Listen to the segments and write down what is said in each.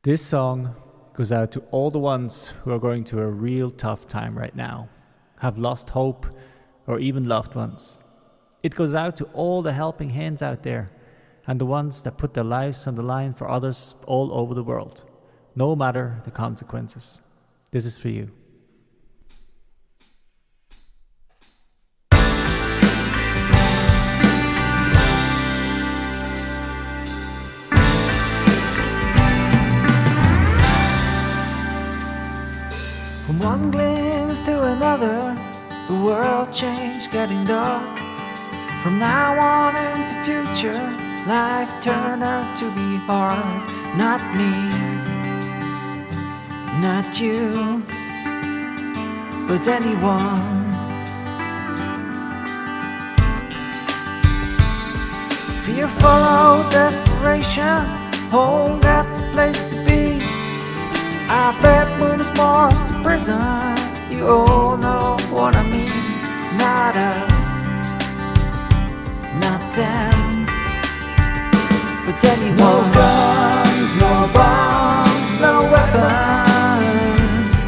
This song goes out to all the ones who are going through a real tough time right now, have lost hope, or even loved ones. It goes out to all the helping hands out there, and the ones that put their lives on the line for others all over the world, no matter the consequences. This is for you. From one glimpse to another, the world changed, getting dark. From now on into future, life turned out to be hard. Not me, not you, but anyone. Fear followed desperation, home got the place to be. I bet when it's more to prison, you all know what I mean. Not us, not them, but anyone. No guns, no bombs, no weapons,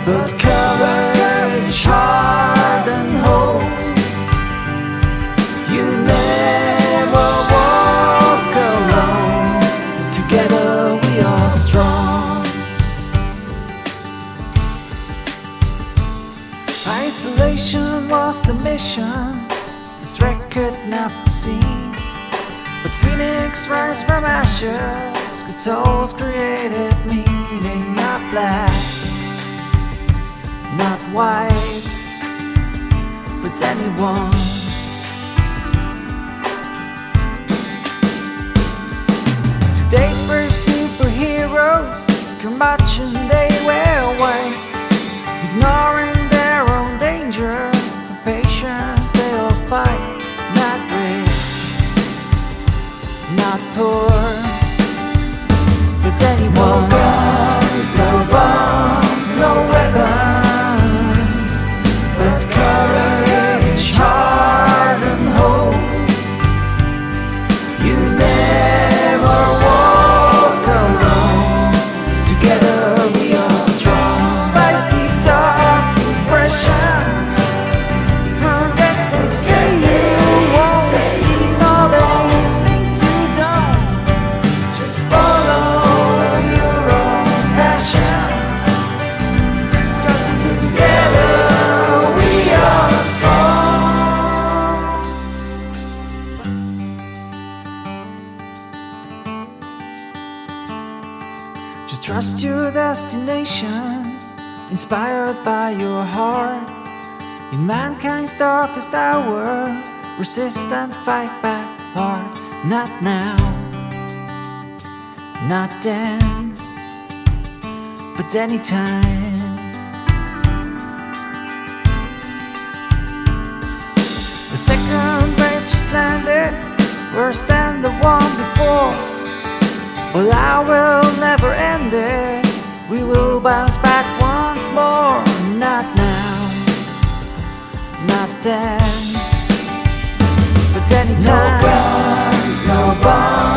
but courage, heart and hope. You never walk alone, together we are strong. Isolation was the mission, the threat could not be seen. But Phoenix rise from ashes, good souls created meaning. Not black, not white, but anyone. Today's brave superheroes, curmudgeon they wear white, ignoring their own danger, for patience they'll fight. Not rich, not poor, but anyone. No guns, no bombs, no weapons, but courage, heart and hope. You never walk alone, together we are strong. Despite the dark impression, forget they say you won't, ignore they think you don't. Just follow your own passion, 'cause together we are strong. Just trust your destination, inspired by your heart. In mankind's darkest hour, resist and fight back hard. Not now, not then, but anytime. The second wave just landed, worse than the one before. Well, I will never end it, we will bounce back once more. Not now, not then, but anytime. No guns, no bombs.